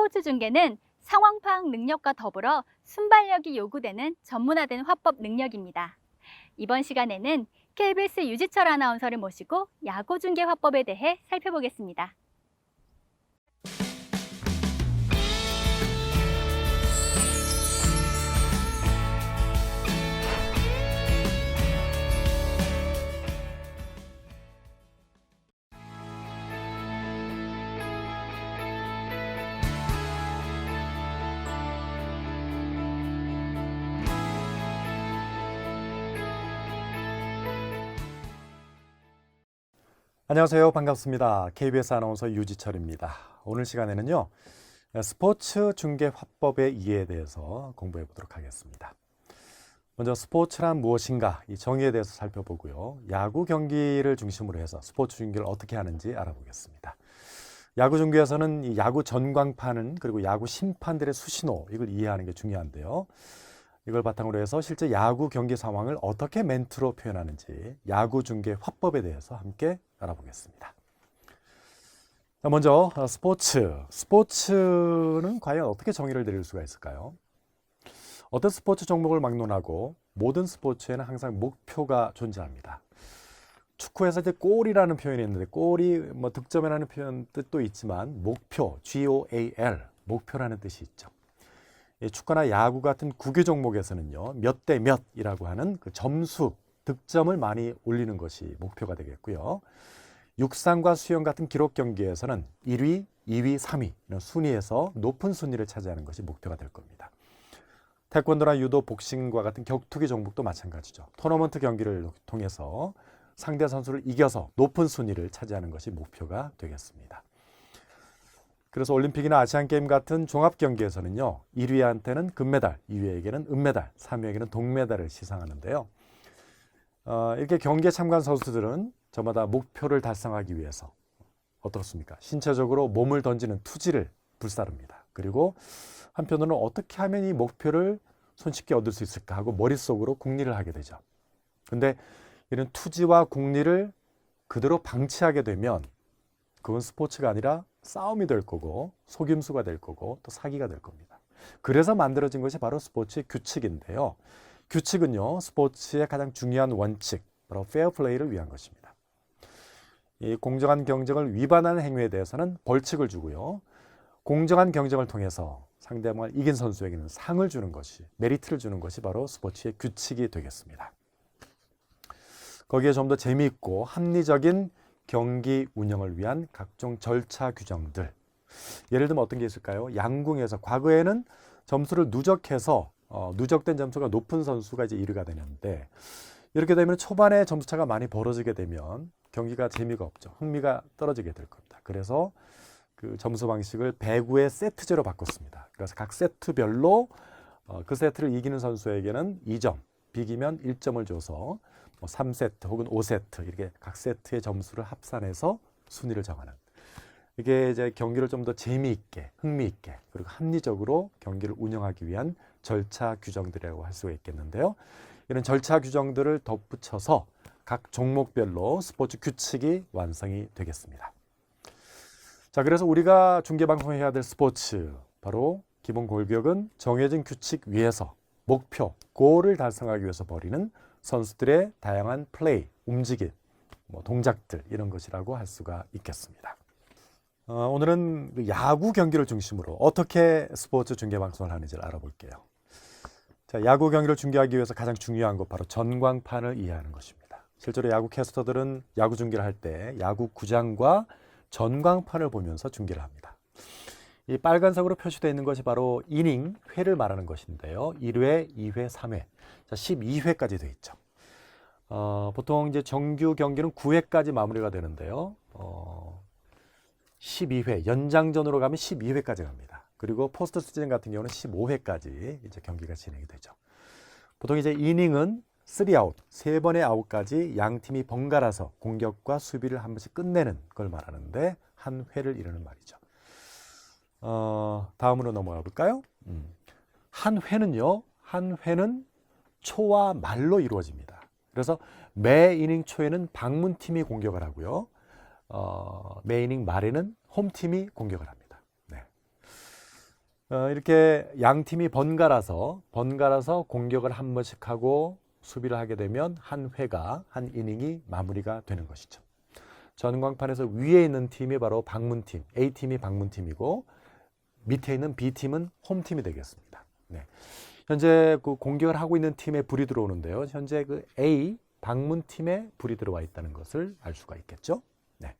스포츠 중계는 상황 파악 능력과 더불어 순발력이 요구되는 전문화된 화법 능력입니다. 이번 시간에는 KBS 유지철 아나운서를 모시고 야구 중계 화법에 대해 살펴보겠습니다. 안녕하세요. 반갑습니다. KBS 아나운서 유지철입니다. 오늘 시간에는요, 스포츠 중계 화법의 이해에 대해서 공부해 보도록 하겠습니다. 먼저 스포츠란 무엇인가 이 정의에 대해서 살펴보고요. 야구 경기를 중심으로 해서 스포츠 중계를 어떻게 하는지 알아보겠습니다. 야구 중계에서는 이 야구 전광판은 그리고 야구 심판들의 수신호 이걸 이해하는 게 중요한데요. 이걸 바탕으로 해서 실제 야구 경기 상황을 어떻게 멘트로 표현하는지 야구 중계 화법에 대해서 함께 알아보겠습니다. 먼저 스포츠는 과연 어떻게 정의를 내릴 수가 있을까요? 어떤 스포츠 종목을 막론하고 모든 스포츠에는 항상 목표가 존재합니다. 축구에서 이제 골이라는 표현이 있는데 골이 득점이라는 표현 뜻도 있지만 목표, GOAL, 목표라는 뜻이 있죠. 축구나 야구 같은 구교 종목에서는요, 몇 대 몇이라고 하는 그 점수, 득점을 많이 올리는 것이 목표가 되겠고요. 육상과 수영 같은 기록 경기에서는 1위, 2위, 3위 이런 순위에서 높은 순위를 차지하는 것이 목표가 될 겁니다. 태권도나 유도, 복싱과 같은 격투기 종목도 마찬가지죠. 토너먼트 경기를 통해서 상대 선수를 이겨서 높은 순위를 차지하는 것이 목표가 되겠습니다. 그래서 올림픽이나 아시안게임 같은 종합경기에서는요, 1위한테는 금메달, 2위에게는 은메달, 3위에게는 동메달을 시상하는데요. 이렇게 경기에 참가한 선수들은 저마다 목표를 달성하기 위해서 어떻습니까? 신체적으로 몸을 던지는 투지를 불사릅니다. 그리고 한편으로는 어떻게 하면 이 목표를 손쉽게 얻을 수 있을까 하고 머릿속으로 궁리를 하게 되죠. 근데 이런 투지와 궁리를 그대로 방치하게 되면 그건 스포츠가 아니라 싸움이 될 거고 속임수가 될 거고 또 사기가 될 겁니다. 그래서 만들어진 것이 바로 스포츠의 규칙인데요. 규칙은요, 스포츠의 가장 중요한 원칙, 바로 페어플레이를 위한 것입니다. 이 공정한 경쟁을 위반하는 행위에 대해서는 벌칙을 주고요. 공정한 경쟁을 통해서 상대방을 이긴 선수에게는 상을 주는 것이, 메리트를 주는 것이 바로 스포츠의 규칙이 되겠습니다. 거기에 좀 더 재미있고 합리적인 경기 운영을 위한 각종 절차 규정들. 예를 들면 어떤 게 있을까요? 양궁에서 과거에는 점수를 누적해서 누적된 점수가 높은 선수가 이제 1위가 되는데, 이렇게 되면 초반에 점수차가 많이 벌어지게 되면 경기가 재미가 없죠. 흥미가 떨어지게 될 겁니다. 그래서 그 점수 방식을 배구의 세트제로 바꿨습니다. 그래서 각 세트별로 그 세트를 이기는 선수에게는 2점, 비기면 1점을 줘서 3세트 혹은 5세트 이렇게 각 세트의 점수를 합산해서 순위를 정하는, 이게 이제 경기를 좀 더 재미있게, 흥미있게 그리고 합리적으로 경기를 운영하기 위한 절차 규정들이라고 할 수가 있겠는데요. 이런 절차 규정들을 덧붙여서 각 종목별로 스포츠 규칙이 완성이 되겠습니다. 자, 그래서 우리가 중계방송해야 될 스포츠, 바로 기본 골격은 정해진 규칙 위에서 목표, 골을 달성하기 위해서 벌이는 선수들의 다양한 플레이, 움직임, 동작들 이런 것이라고 할 수가 있겠습니다. 오늘은 야구 경기를 중심으로 어떻게 스포츠 중계 방송을 하는지를 알아볼게요. 자, 야구 경기를 중계하기 위해서 가장 중요한 것 바로 전광판을 이해하는 것입니다. 실제로 야구 캐스터들은 야구 중계를 할 때 야구 구장과 전광판을 보면서 중계를 합니다. 이 빨간색으로 표시되어 있는 것이 바로 이닝, 회를 말하는 것인데요. 1회, 2회, 3회, 자, 12회까지 되어 있죠. 보통 이제 정규 경기는 9회까지 마무리가 되는데요. 12회, 연장전으로 가면 12회까지 갑니다. 그리고 포스트 시즌 같은 경우는 15회까지 이제 경기가 진행이 되죠. 보통 이제 이닝은 3아웃, 3번의 아웃까지 양 팀이 번갈아서 공격과 수비를 한 번씩 끝내는 걸 말하는데 한 회를 이루는 말이죠. 다음으로 넘어가 볼까요? 한 회는 초와 말로 이루어집니다. 그래서 매 이닝 초에는 방문팀이 공격을 하고요. 매 이닝 말에는 홈팀이 공격을 합니다. 네. 이렇게 양 팀이 번갈아서 공격을 한 번씩 하고 수비를 하게 되면 한 회가, 한 이닝이 마무리가 되는 것이죠. 전광판에서 위에 있는 팀이 바로 방문팀, A팀이 방문팀이고 밑에 있는 B팀은 홈팀이 되겠습니다. 네. 현재 그 공격을 하고 있는 팀에 불이 들어오는데요. 현재 그 A 방문팀에 불이 들어와 있다는 것을 알 수가 있겠죠. 네.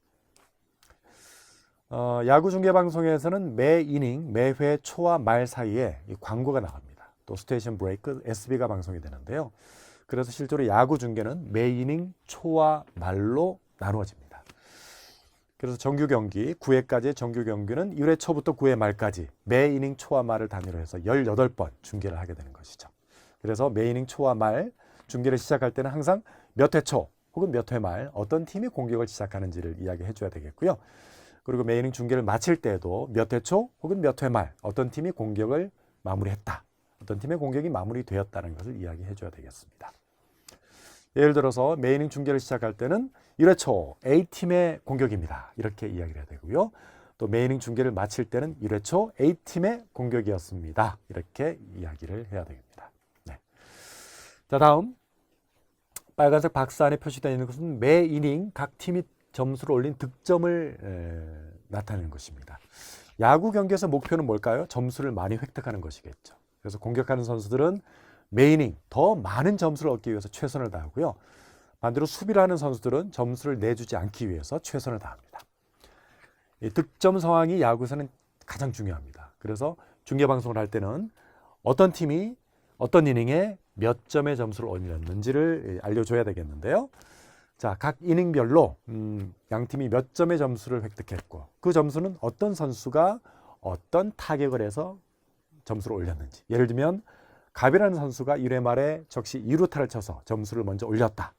야구 중계 방송에서는 매 이닝, 매 회 초와 말 사이에 이 광고가 나갑니다. 또 스테이션 브레이크, SB가 방송이 되는데요. 그래서 실제로 야구 중계는 매 이닝 초와 말로 나누어집니다. 그래서 정규 경기, 9회까지의 정규 경기는 1회 초부터 9회 말까지 매 이닝 초와 말을 단위로 해서 18번 중계를 하게 되는 것이죠. 그래서 매 이닝 초와 말 중계를 시작할 때는 항상 몇 회 초 혹은 몇 회 말 어떤 팀이 공격을 시작하는지를 이야기해 줘야 되겠고요. 그리고 매 이닝 중계를 마칠 때에도 몇 회 초 혹은 몇 회 말 어떤 팀이 공격을 마무리했다. 어떤 팀의 공격이 마무리되었다는 것을 이야기해 줘야 되겠습니다. 예를 들어서 매 이닝 중계를 시작할 때는 1회 초 A팀의 공격입니다. 이렇게 이야기를 해야 되고요. 또 매 이닝 중계를 마칠 때는 1회 초 A팀의 공격이었습니다. 이렇게 이야기를 해야 됩니다. 네. 자, 다음 빨간색 박스 안에 표시되어 있는 것은 매 이닝 각 팀이 점수를 올린 득점을 나타내는 것입니다. 야구 경기에서 목표는 뭘까요? 점수를 많이 획득하는 것이겠죠. 그래서 공격하는 선수들은 매 이닝 더 많은 점수를 얻기 위해서 최선을 다하고요. 반대로 수비를 하는 선수들은 점수를 내주지 않기 위해서 최선을 다합니다. 이 득점 상황이 야구에서는 가장 중요합니다. 그래서 중계방송을 할 때는 어떤 팀이 어떤 이닝에 몇 점의 점수를 올렸는지를 알려줘야 되겠는데요. 자, 각 이닝별로 양 팀이 몇 점의 점수를 획득했고 그 점수는 어떤 선수가 어떤 타격을 해서 점수를 올렸는지. 예를 들면 갑이라는 선수가 1회 말에 적시 2루타를 쳐서 점수를 먼저 올렸다.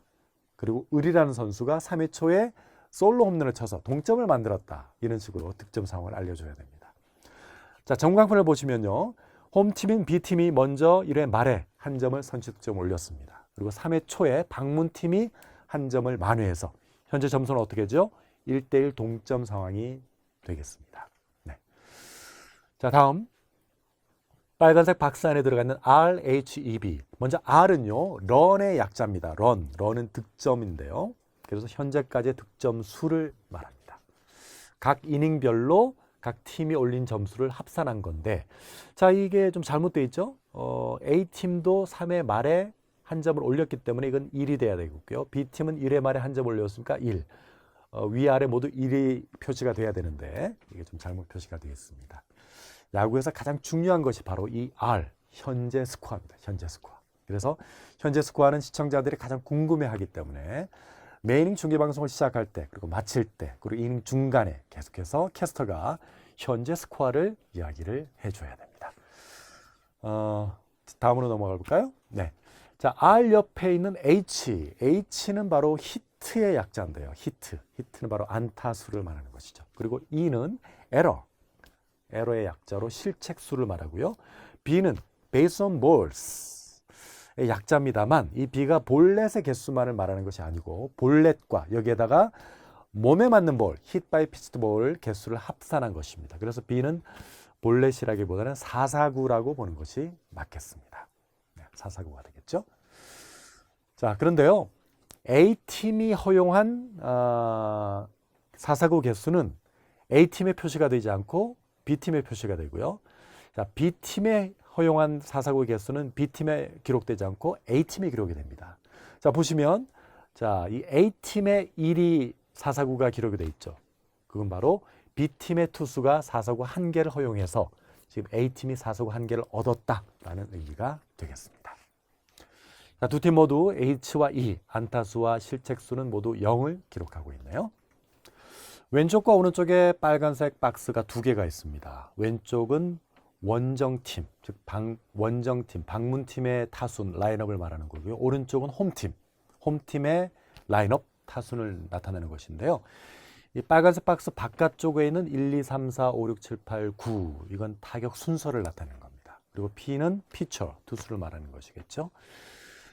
그리고 을이라는 선수가 3회 초에 솔로 홈런을 쳐서 동점을 만들었다. 이런 식으로 득점 상황을 알려줘야 됩니다. 자, 전광판을 보시면요. 홈팀인 B팀이 먼저 1회 말에 한 점을 선취득점 올렸습니다. 그리고 3회 초에 방문팀이 한 점을 만회해서 현재 점수는 어떻게 되죠? 1대1 동점 상황이 되겠습니다. 네. 자, 다음 빨간색 박스 안에 들어가 있는 RHEB. 먼저 R은요, 런의 약자입니다. 런은 득점인데요. 그래서 현재까지의 득점 수를 말합니다. 각 이닝별로 각 팀이 올린 점수를 합산한 건데, 자, 이게 좀 잘못되어 있죠? A팀도 3회 말에 한 점을 올렸기 때문에 이건 1이 돼야 되고요. B팀은 1회 말에 한 점 올렸으니까 1. 위아래 모두 1이 표시가 돼야 되는데 이게 좀 잘못 표시가 되어 있습니다. 야구에서 가장 중요한 것이 바로 이 R, 현재 스코어입니다. 현재 스코어. 그래서 현재 스코어는 시청자들이 가장 궁금해하기 때문에 매 이닝 중계방송을 시작할 때 그리고 마칠 때 그리고 이닝 중간에 계속해서 캐스터가 현재 스코어를 이야기를 해줘야 됩니다. 다음으로 넘어가 볼까요? 네. 자, R 옆에 있는 H. H는 바로 히트의 약자인데요. 히트는 바로 안타수를 말하는 것이죠. 그리고 E는 에러의 약자로 실책수를 말하고요. B는 base on balls의 약자입니다만 이 B가 볼넷의 개수만을 말하는 것이 아니고 볼넷과 여기에다가 몸에 맞는 볼, hit by pitched ball 개수를 합산한 것입니다. 그래서 B는 볼넷이라기보다는 449라고 보는 것이 맞겠습니다. 네, 449가 되겠죠. 자, 그런데요. A팀이 허용한 449 개수는 A팀의 표시가 되지 않고 B팀의 표시가 되고요. 자, B팀의 허용한 449 개수는 B팀에 기록되지 않고 A팀에 기록이 됩니다. 자, 보시면 자, 이 A팀의 1이 449가 기록이 돼 있죠. 그건 바로 B팀의 투수가 449 한 개를 허용해서 지금 A팀이 449 한 개를 얻었다라는 의미가 되겠습니다. 자, 두 팀 모두 H와 E, 안타수와 실책수는 모두 0을 기록하고 있네요. 왼쪽과 오른쪽에 빨간색 박스가 두 개가 있습니다. 왼쪽은 원정팀, 즉 원정팀, 방문팀의 타순, 라인업을 말하는 거고요. 오른쪽은 홈팀의 라인업, 타순을 나타내는 것인데요. 이 빨간색 박스 바깥쪽에 있는 1, 2, 3, 4, 5, 6, 7, 8, 9 이건 타격 순서를 나타내는 겁니다. 그리고 P는 피처, 투수를 말하는 것이겠죠.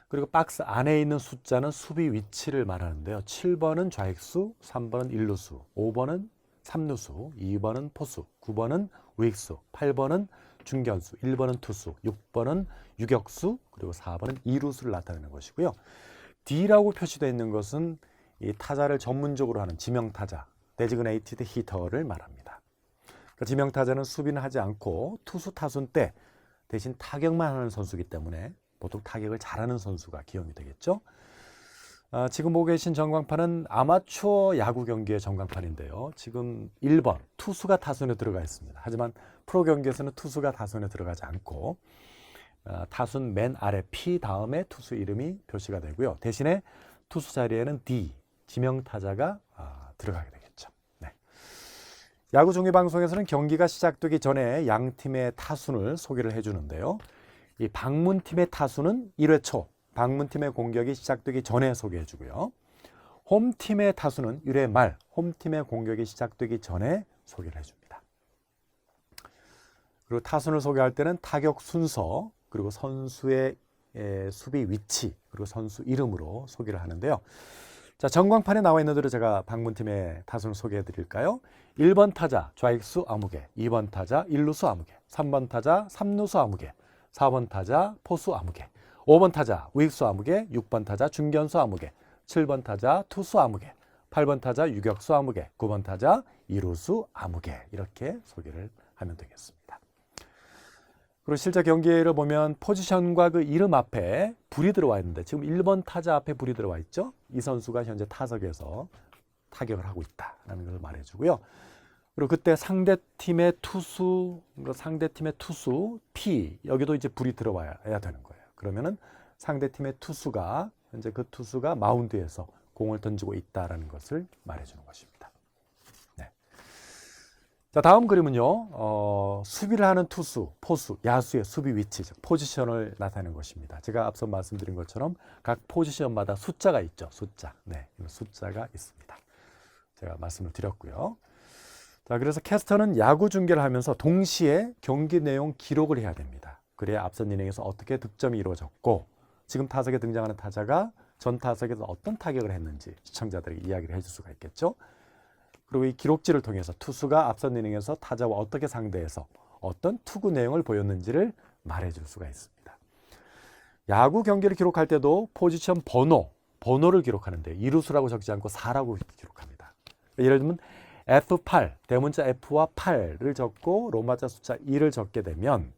그리고 박스 안에 있는 숫자는 수비 위치를 말하는데요. 7번은 좌익수, 3번은 1루수, 5번은 3루수, 2번은 포수, 9번은 우익수, 8번은 중견수, 1번은 투수, 6번은 유격수, 그리고 4번은 이루수를 나타내는 것이고요. D라고 표시되어 있는 것은 이 타자를 전문적으로 하는 지명타자, designated hitter를 말합니다. 그러니까 지명타자는 수비는 하지 않고 투수 타순 때 대신 타격만 하는 선수이기 때문에 보통 타격을 잘하는 선수가 기용이 되겠죠. 지금 보고 계신 전광판은 아마추어 야구 경기의 전광판인데요. 지금 1번 투수가 타순에 들어가 있습니다. 하지만 프로 경기에서는 투수가 타순에 들어가지 않고 타순 맨 아래 P 다음에 투수 이름이 표시가 되고요. 대신에 투수 자리에는 D, 지명타자가 들어가게 되겠죠. 네. 야구 중계방송에서는 경기가 시작되기 전에 양 팀의 타순을 소개를 해주는데요. 이 방문팀의 타순은 1회 초, 방문팀의 공격이 시작되기 전에 소개해주고요. 홈팀의 타순은 1회 말, 홈팀의 공격이 시작되기 전에 소개를 해줍니다. 그리고 타순을 소개할 때는 타격 순서, 그리고 선수의 수비 위치, 그리고 선수 이름으로 소개를 하는데요. 자, 전광판에 나와 있는 대로 제가 방문팀의 타순을 소개해 드릴까요? 1번 타자 좌익수 아무개, 2번 타자 1루수 아무개, 3번 타자 3루수 아무개, 4번 타자 포수 아무개, 5번 타자 우익수 아무개, 6번 타자 중견수 아무개, 7번 타자 투수 아무개, 8번 타자 유격수 아무개, 9번 타자 이루수 아무개, 이렇게 소개를 하면 되겠습니다. 그리고 실제 경기를 보면 포지션과 그 이름 앞에 불이 들어와 있는데 지금 1번 타자 앞에 불이 들어와 있죠. 이 선수가 현재 타석에서 타격을 하고 있다라는 것을 말해주고요. 그리고 그때 상대팀의 투수 P, 여기도 이제 불이 들어와야 되는 거예요. 그러면은 상대팀의 투수가 현재 그 투수가 마운드에서 공을 던지고 있다라는 것을 말해주는 것입니다. 네. 자, 다음 그림은요, 수비를 하는 투수, 포수, 야수의 수비 위치, 즉 포지션을 나타내는 것입니다. 제가 앞서 말씀드린 것처럼 각 포지션마다 숫자가 있죠. 숫자. 네, 숫자가 있습니다. 제가 말씀을 드렸고요. 자, 그래서 캐스터는 야구 중계를 하면서 동시에 경기 내용 기록을 해야 됩니다. 그래야 앞선 이닝에서 어떻게 득점이 이루어졌고 지금 타석에 등장하는 타자가 전 타석에서 어떤 타격을 했는지 시청자들에게 이야기를 해줄 수가 있겠죠. 그리고 이 기록지를 통해서 투수가 앞선 이닝에서 타자와 어떻게 상대해서 어떤 투구 내용을 보였는지를 말해줄 수가 있습니다. 야구 경기를 기록할 때도 포지션 번호를 기록하는데 이루수라고 적지 않고 4라고 기록합니다. 예를 들면 F8, 대문자 F와 8을 적고 로마자 숫자 2를 적게 되면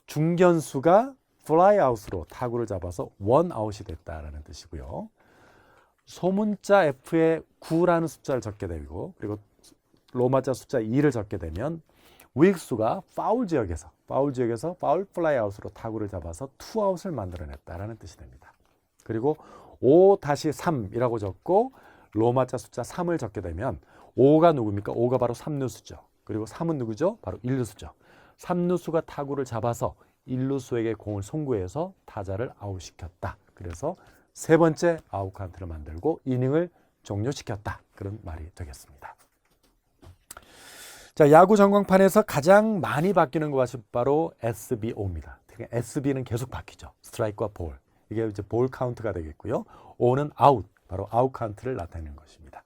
중견수가 플라이아웃으로 타구를 잡아서 원아웃이 됐다라는 뜻이고요. 소문자 F에 9라는 숫자를 적게 되고 그리고 로마자 숫자 2를 적게 되면 우익수가 파울 지역에서 파울 플라이아웃으로 타구를 잡아서 투아웃을 만들어냈다라는 뜻이 됩니다. 그리고 5-3이라고 적고 로마자 숫자 3을 적게 되면 5가 누굽니까? 5가 바로 3루수죠. 그리고 3은 누구죠? 바로 1루수죠. 3루수가 타구를 잡아서 1루수에게 공을 송구해서 타자를 아웃시켰다. 그래서 세 번째 아웃 카운트를 만들고 이닝을 종료시켰다. 그런 말이 되겠습니다. 자, 야구 전광판에서 가장 많이 바뀌는 것이 바로 SBO입니다. SB는 계속 바뀌죠. 스트라이크와 볼. 이게 이제 볼 카운트가 되겠고요. O는 아웃, 바로 아웃 카운트를 나타내는 것입니다.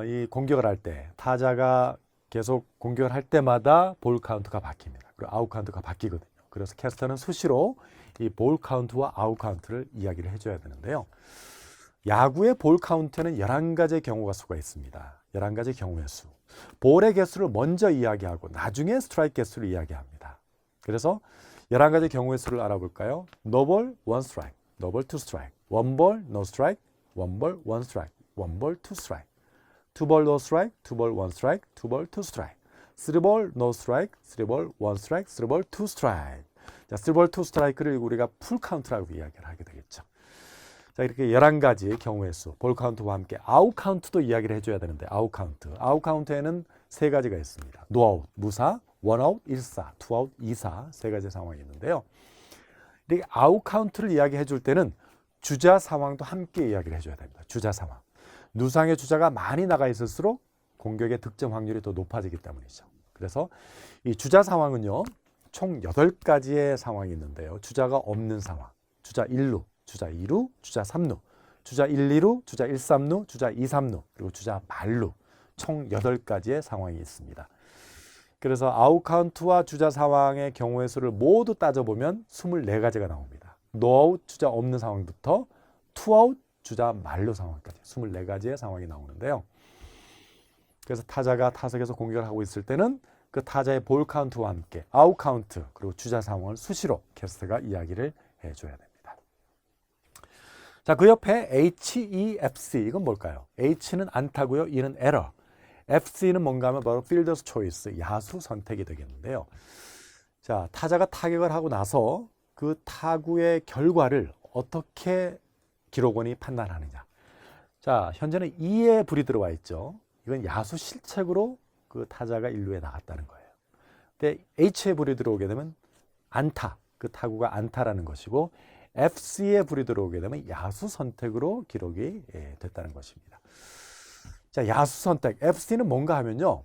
이 공격을 할 때 타자가 계속 공격을 할 때마다 볼 카운트가 바뀝니다. 그리고 아웃 카운트가 바뀌거든요. 그래서 캐스터는 수시로 이 볼 카운트와 아웃 카운트를 이야기를 해줘야 되는데요. 야구의 볼 카운트에는 11가지의 경우가 수가 있습니다. 11가지 경우의 수. 볼의 개수를 먼저 이야기하고 나중에 스트라이크 개수를 이야기합니다. 그래서 11가지 경우의 수를 알아볼까요? 노볼, 원 스트라이크, 노볼, 투 스트라이크, 원볼, 노 스트라이크, 원볼, 원 스트라이크, 원볼, 투 스트라이크, 투볼, 노 스트라이크, 투볼, 원 스트라이크, 투볼, 투 스트라이크, 쓰리볼, 노 스트라이크, 쓰리볼, 원 스트라이크, 쓰리볼, 투 스트라이크. 자, 쓰리볼, 투 스트라이크를 우리가 풀 카운트라고 이야기를 하게 되겠죠. 자, 이렇게 11가지의 경우의 수, 볼 카운트와 함께 아웃 카운트도 이야기를 해줘야 되는데 아웃 카운트에는 3가지가 있습니다. 노아웃, 무사, 원아웃, 1사, 투아웃, 2사 3가지 상황이 있는데요. 이렇게 아웃 카운트를 이야기해 줄 때는 주자 상황도 함께 이야기를 해줘야 됩니다. 주자 상황. 누상의 주자가 많이 나가 있을수록 공격의 득점 확률이 더 높아지기 때문이죠. 그래서 이 주자 상황은요, 총 8가지의 상황이 있는데요. 주자가 없는 상황, 주자 1루, 주자 2루, 주자 3루, 주자 1, 2루, 주자 1, 3루, 주자 2, 3루, 그리고 주자 말루, 총 8가지의 상황이 있습니다. 그래서 아웃 카운트와 주자 상황의 경우의 수를 모두 따져보면 24가지가 나옵니다. 노아웃 주자 없는 상황부터 투아웃 주자 만루 상황까지 24가지의 상황이 나오는데요. 그래서 타자가 타석에서 공격을 하고 있을 때는 그 타자의 볼 카운트와 함께 아웃 카운트 그리고 주자 상황을 수시로 캐스터가 이야기를 해줘야 됩니다. 자, 그 옆에 HEFC 이건 뭘까요? H는 안타고요. E는 에러. FC는 뭔가 하면 바로 필더스 초이스, 야수 선택이 되겠는데요. 자, 타자가 타격을 하고 나서 그 타구의 결과를 어떻게 기록원이 판단하느냐. 자, 현재는 2에 불이 들어와 있죠. 이건 야수 실책으로 그 타자가 1루에 나갔다는 거예요. 근데 H에 불이 들어오게 되면 안타, 그 타구가 안타라는 것이고 FC에 불이 들어오게 되면 야수 선택으로 기록이 됐다는 것입니다. 자, 야수 선택. FC는 뭔가 하면요.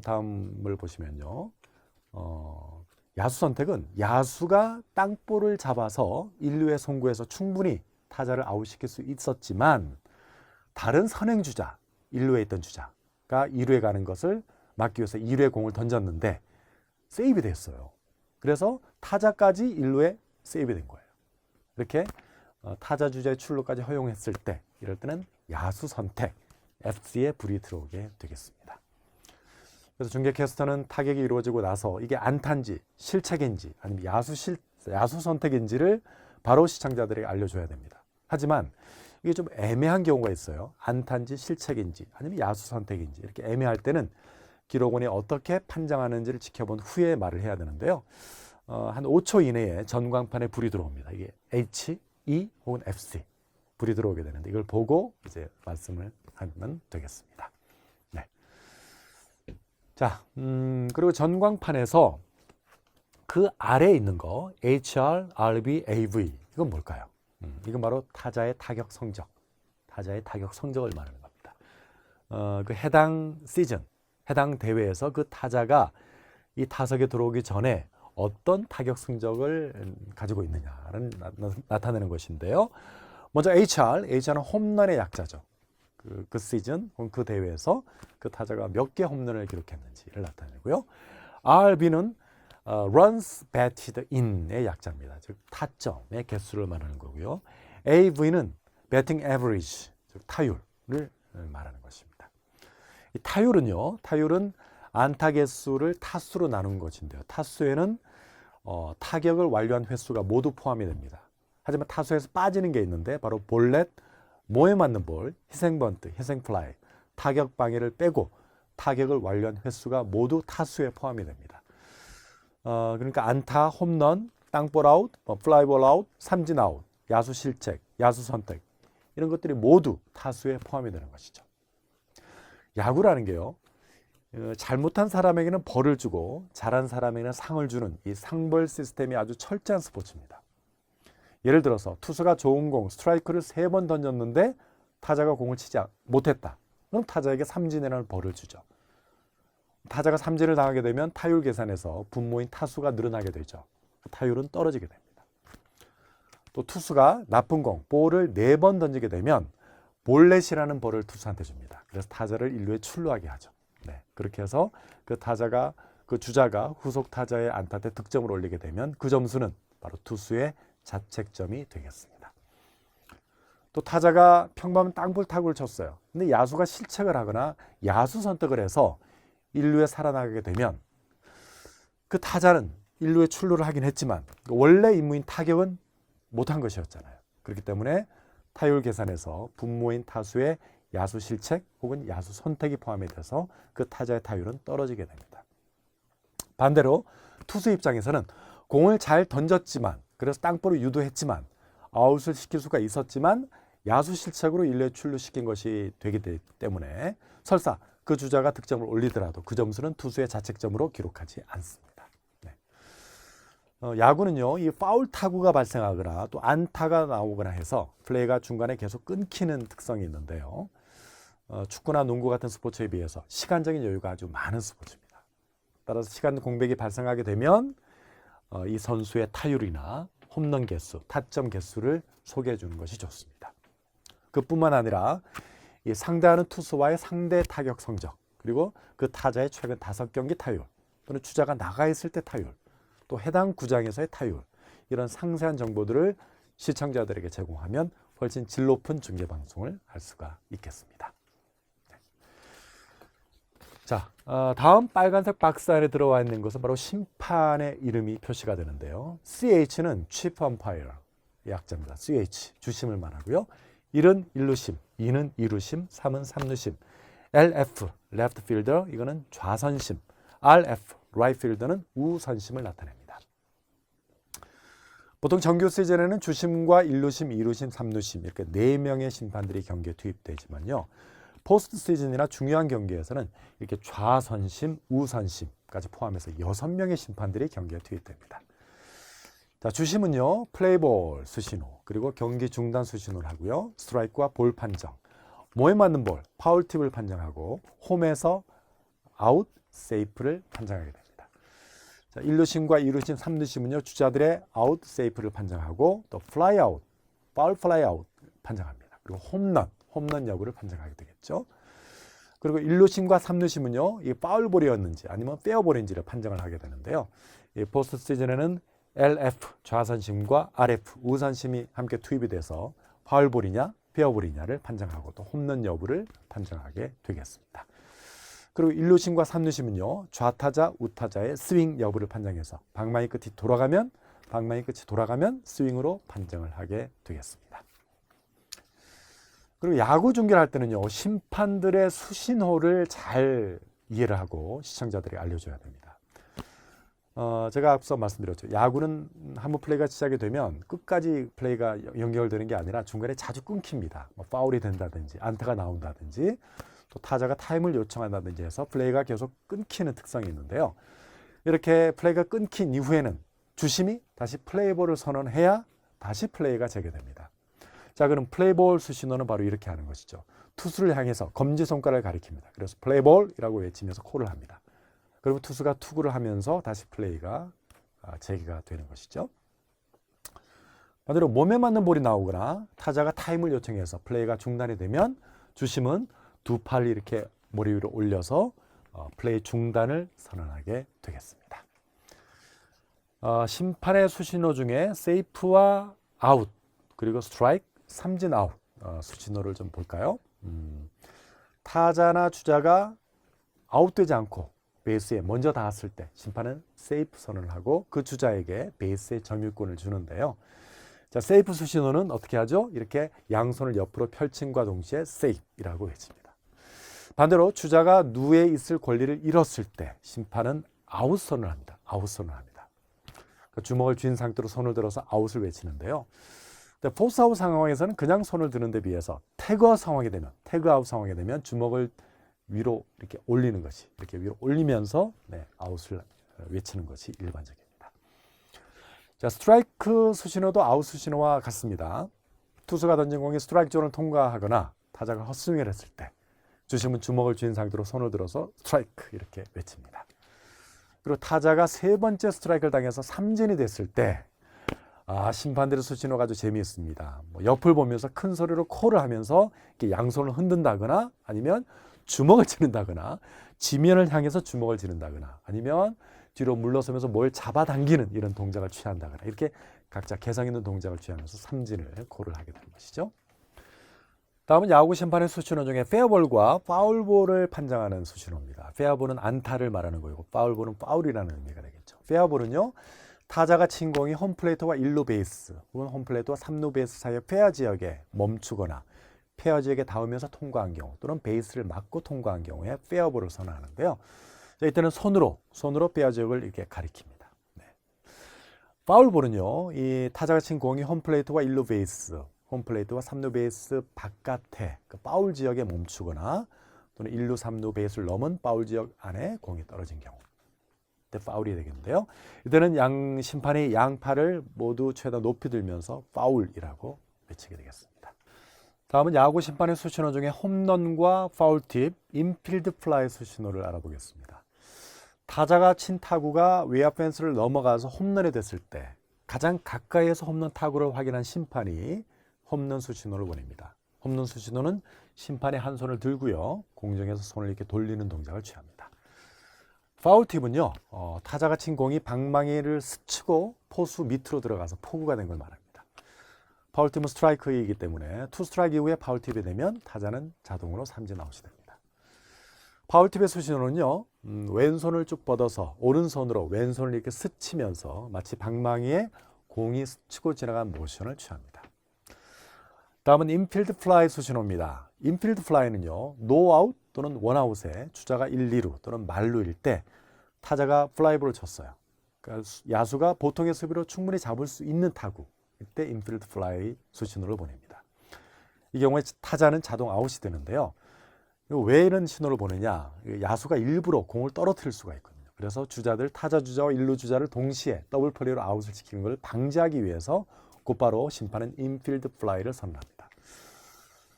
다음을 보시면요. 야수 선택은 야수가 땅볼을 잡아서 1루에 송구해서 충분히 타자를 아웃시킬 수 있었지만 다른 선행주자, 1루에 있던 주자가 2루에 가는 것을 막기 위해서 2루에 공을 던졌는데 세이브 됐어요. 그래서 타자까지 1루에 세이브 된 거예요. 이렇게 타자 주자의 출루까지 허용했을 때 이럴 때는 야수 선택, FC에 불이 들어오게 되겠습니다. 그래서 중계 캐스터는 타격이 이루어지고 나서 이게 안타인지 실책인지 아니면 야수 선택인지를 바로 시청자들에게 알려줘야 됩니다. 하지만 이게 좀 애매한 경우가 있어요. 안타인지 실책인지 아니면 야수 선택인지 이렇게 애매할 때는 기록원이 어떻게 판정하는지를 지켜본 후에 말을 해야 되는데요. 한 5초 이내에 전광판에 불이 들어옵니다. 이게 H, E 혹은 FC 불이 들어오게 되는데 이걸 보고 이제 말씀을 하면 되겠습니다. 네. 자, 그리고 전광판에서 그 아래에 있는 거 HR, RB, AV 이건 뭘까요? 이건 바로 타자의 타격 성적, 타자의 타격 성적을 말하는 겁니다. 그 해당 시즌, 해당 대회에서 그 타자가 이 타석에 들어오기 전에 어떤 타격 성적을 가지고 있느냐를 나타내는 것인데요. 먼저 HR는 홈런의 약자죠. 그 시즌 혹은 그 대회에서 그 타자가 몇 개 홈런을 기록했는지를 나타내고요. RB는 runs batted in의 약자입니다. 즉 타점의 개수를 말하는 거고요. AV는 batting average, 즉 타율을 말하는 것입니다. 이 타율은 안타 개수를 타수로 나눈 것인데요. 타수에는 타격을 완료한 횟수가 모두 포함이 됩니다. 하지만 타수에서 빠지는 게 있는데 바로 볼넷, 몸에 맞는 볼, 희생번트, 희생플라이, 타격 방해를 빼고 타격을 완료한 횟수가 모두 타수에 포함이 됩니다. 그러니까 안타, 홈런, 땅볼 아웃, 플라이볼 아웃, 삼진 아웃, 야수 실책, 야수 선택 이런 것들이 모두 타수에 포함이 되는 것이죠. 야구라는 게요. 잘못한 사람에게는 벌을 주고 잘한 사람에게는 상을 주는 이 상벌 시스템이 아주 철저한 스포츠입니다. 예를 들어서 투수가 좋은 공, 스트라이크를 3번 던졌는데 타자가 공을 치지 못했다. 그럼 타자에게 삼진이라는 벌을 주죠. 타자가 삼진을 당하게 되면 타율 계산에서 분모인 타수가 늘어나게 되죠. 타율은 떨어지게 됩니다. 또 투수가 나쁜 공, 볼을 4번 던지게 되면 볼넷이라는 벌을 투수한테 줍니다. 그래서 타자를 1루에 출루하게 하죠. 네, 그렇게 해서 그 주자가 후속 타자의 안타 때 득점을 올리게 되면 그 점수는 바로 투수의 자책점이 되겠습니다. 또 타자가 평범한 땅볼 타구를 쳤어요. 근데 야수가 실책을 하거나 야수 선택을 해서 1루에 살아나가게 되면 그 타자는 1루에 출루를 하긴 했지만 원래 임무인 타격은 못한 것이었잖아요. 그렇기 때문에 타율 계산에서 분모인 타수의 야수 실책 혹은 야수 선택이 포함이 돼서 그 타자의 타율은 떨어지게 됩니다. 반대로 투수 입장에서는 공을 잘 던졌지만 그래서 땅볼을 유도했지만 아웃을 시킬 수가 있었지만 야수 실책으로 1루에 출루시킨 것이 되기 때문에 설사 그 주자가 득점을 올리더라도 그 점수는 투수의 자책점으로 기록하지 않습니다. 네. 야구는요, 이 파울 타구가 발생하거나 또 안타가 나오거나 해서 플레이가 중간에 계속 끊기는 특성이 있는데요. 축구나 농구 같은 스포츠에 비해서 시간적인 여유가 아주 많은 스포츠입니다. 따라서 시간 공백이 발생하게 되면 이 선수의 타율이나 홈런 개수, 타점 개수를 소개해 주는 것이 좋습니다. 그뿐만 아니라 이 상대하는 투수와의 상대 타격 성적 그리고 그 타자의 최근 5경기 타율 또는 주자가 나가 있을 때 타율, 또 해당 구장에서의 타율, 이런 상세한 정보들을 시청자들에게 제공하면 훨씬 질 높은 중계 방송을 할 수가 있겠습니다. 자, 다음 빨간색 박스 안에 들어와 있는 것은 바로 심판의 이름이 표시가 되는데요. CH는 Chief Umpire, 약자입니다. CH, 주심을 말하고요. 1은 1루심, 2는 2루심, 3은 3루심. LF, Left Fielder, 이거는 좌선심. RF, Right Fielder는 우선심을 나타냅니다. 보통 정규 시즌에는 주심과 1루심, 2루심, 3루심 이렇게 4명의 심판들이 경기에 투입되지만요. 포스트 시즌이나 중요한 경기에서는 이렇게 좌선심, 우선심까지 포함해서 6명의 심판들이 경기에 투입됩니다. 자, 주심은요, 플레이볼 수신호, 그리고 경기 중단 수신호를 하고요. 스트라이크와 볼 판정, 몸에 맞는 볼, 파울 팁을 판정하고 홈에서 아웃, 세이프를 판정하게 됩니다. 자, 1루심과 2루심, 3루심은요, 주자들의 아웃, 세이프를 판정하고 또 플라이 아웃, 파울 플라이 아웃 판정합니다. 그리고 홈런 여부를 판정하게 되겠죠. 그리고 1루심과 3루심은요, 이 파울볼이었는지 아니면 페어볼인지를 판정을 하게 되는데요. 이 포스트 시즌에는 LF 좌선심과 RF 우선심이 함께 투입이 돼서 파울볼이냐 페어볼이냐를 판정하고 또 홈런 여부를 판정하게 되겠습니다. 그리고 1루심과 3루심은요, 좌타자 우타자의 스윙 여부를 판정해서 방망이 끝이 돌아가면 스윙으로 판정을 하게 되겠습니다. 그리고 야구 중계를 할 때는요, 심판들의 수신호를 잘 이해를 하고 시청자들에게 알려줘야 됩니다. 제가 앞서 말씀드렸죠. 야구는 한번 플레이가 시작이 되면 끝까지 플레이가 연결되는 게 아니라 중간에 자주 끊깁니다. 뭐 파울이 된다든지 안타가 나온다든지 또 타자가 타임을 요청한다든지 해서 플레이가 계속 끊기는 특성이 있는데요. 이렇게 플레이가 끊긴 이후에는 주심이 다시 플레이볼을 선언해야 다시 플레이가 재개됩니다. 자, 그럼 플레이볼 수신호는 바로 이렇게 하는 것이죠. 투수를 향해서 검지손가락을 가리킵니다. 그래서 플레이볼이라고 외치면서 콜을 합니다. 그리고 투수가 투구를 하면서 다시 플레이가 재개가 되는 것이죠. 반대로 몸에 맞는 볼이 나오거나 타자가 타임을 요청해서 플레이가 중단이 되면 주심은 두 팔을 이렇게 머리 위로 올려서 플레이 중단을 선언하게 되겠습니다. 심판의 수신호 중에 세이프와 아웃 그리고 스트라이크, 삼진 아웃 수신호를 좀 볼까요? 타자나 주자가 아웃되지 않고 베이스에 먼저 닿았을 때 심판은 세이프 선언을 하고 그 주자에게 베이스의 점유권을 주는데요. 자, 세이프 수신호는 어떻게 하죠? 이렇게 양손을 옆으로 펼침과 동시에 세이프이라고 외칩니다. 반대로 주자가 누에 있을 권리를 잃었을 때 심판은 아웃 선언을 합니다. 아웃 선언을 합니다. 주먹을 쥔 상태로 손을 들어서 아웃을 외치는데요. 포스 아웃 상황에서는 그냥 손을 드는 데 비해서 태그아웃 상황이 되면 주먹을 위로 이렇게 올리는 것이 이렇게 위로 올리면서 아웃을 외치는 것이 일반적입니다. 자, 스트라이크 수신호도 아웃 수신호와 같습니다. 투수가 던진 공이 스트라이크 존을 통과하거나 타자가 헛스윙을 했을 때 주심은 주먹을 쥔 상태로 손을 들어서 스트라이크 이렇게 외칩니다. 그리고 타자가 세 번째 스트라이크를 당해서 삼진이 됐을 때 심판들의 수신호가 아주 재미있습니다. 옆을 보면서 큰 소리로 콜을 하면서 이렇게 양손을 흔든다거나 아니면 주먹을 지른다거나 지면을 향해서 주먹을 지른다거나 아니면 뒤로 물러서면서 뭘 잡아당기는 이런 동작을 취한다거나 이렇게 각자 개성 있는 동작을 취하면서 삼진을 콜을 하게 되는 것이죠. 다음은 야구 심판의 수신호 중에 페어볼과 파울볼을 판정하는 수신호입니다. 페어볼은 안타를 말하는 거고 파울볼은 파울이라는 의미가 되겠죠. 페어볼은요, 타자가 친 공이 홈플레이트와 1루 베이스 혹은 홈플레이트와 3루 베이스 사이의 페어 지역에 멈추거나 페어 지역에 닿으면서 통과한 경우 또는 베이스를 맞고 통과한 경우에 페어볼을 선언하는데요. 자, 이때는 손으로 페어 지역을 이렇게 가리킵니다. 파울볼은요, 이 타자가 친 공이 홈플레이트와 1루 베이스, 홈플레이트와 3루 베이스 바깥에 그 파울 지역에 멈추거나 또는 1루, 3루 베이스를 넘은 파울 지역 안에 공이 떨어진 경우 파울이 되겠는데요. 이때는 심판이 양팔을 모두 최대한 높이 들면서 파울이라고 외치게 되겠습니다. 다음은 야구 심판의 수신호 중에 홈런과 파울팁, 인필드 플라이 수신호를 알아보겠습니다. 타자가 친 타구가 외야 펜스를 넘어가서 홈런이 됐을 때 가장 가까이에서 홈런 타구를 확인한 심판이 홈런 수신호를 보냅니다. 홈런 수신호는 심판이 한 손을 들고요, 공중에서 손을 이렇게 돌리는 동작을 취합니다. 파울 팁은요, 타자가 친 공이 방망이를 스치고 포수 밑으로 들어가서 포구가 된 걸 말합니다. 파울 팁은 스트라이크이기 때문에 투 스트라이크 이후에 파울 팁이 되면 타자는 자동으로 삼진 아웃이 됩니다. 파울 팁의 수신호는요, 왼손을 쭉 뻗어서 오른손으로 왼손을 이렇게 스치면서 마치 방망이에 공이 스치고 지나간 모션을 취합니다. 다음은 인필드 플라이 수신호입니다. 인필드 플라이는요, 노아웃 또는 원아웃에 주자가 1, 2루 또는 만루일 때 타자가 플라이볼을 쳤어요. 그러니까 야수가 보통의 수비로 충분히 잡을 수 있는 타구, 이때 인필드 플라이 수신호를 보냅니다. 이 경우에 타자는 자동 아웃이 되는데요. 왜 이런 신호를 보내냐? 야수가 일부러 공을 떨어뜨릴 수가 있거든요. 그래서 주자들, 타자 주자와 1루 주자를 동시에 더블 플레이로 아웃을 시키는 걸 방지하기 위해서 곧바로 심판은 인필드 플라이를 선언합니다.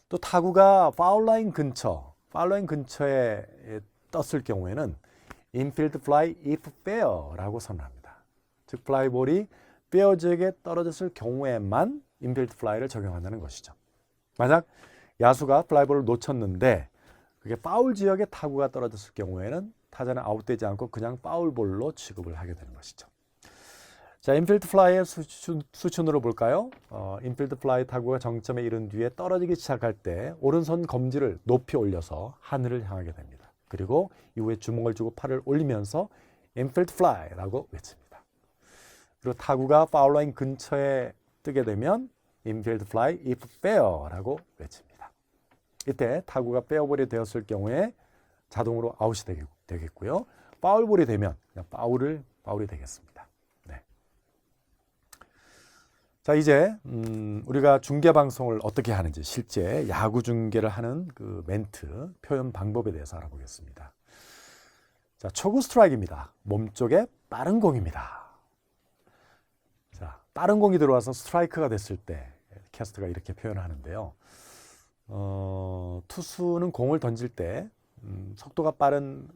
또 타구가 파울라인 근처에 떴을 경우에는 인필드 플라이 if fair라고 선언합니다. 즉 플라이볼이 페어 지역에 떨어졌을 경우에만 인필드 플라이를 적용한다는 것이죠. 만약 야수가 플라이볼을 놓쳤는데 그게 파울 지역에 타구가 떨어졌을 경우에는 타자는 아웃되지 않고 그냥 파울볼로 취급을 하게 되는 것이죠. 자, 인필드 플라이의 수준으로 볼까요? 인필드 플라이 타구가 정점에 이른 뒤에 떨어지기 시작할 때 오른손 검지를 높이 올려서 하늘을 향하게 됩니다. 그리고 이후에 주먹을 쥐고 팔을 올리면서 인필드 플라이라고 외칩니다. 그리고 타구가 파울라인 근처에 뜨게 되면 인필드 플라이 if fair라고 외칩니다. 이때 타구가 페어볼이 되었을 경우에 자동으로 아웃이 되겠고요. 파울볼이 되면 그냥 파울이 되겠습니다. 자, 이제 우리가 중계 방송을 어떻게 하는지 실제 야구 중계를 하는 그 멘트, 표현 방법에 대해서 알아보겠습니다. 자, 초구 스트라이크입니다. 몸쪽에 빠른 공입니다. 자, 빠른 공이 들어와서 스트라이크가 됐을 때 캐스트가 이렇게 표현하는데요. 투수는 공을 던질 때 속도가 빠른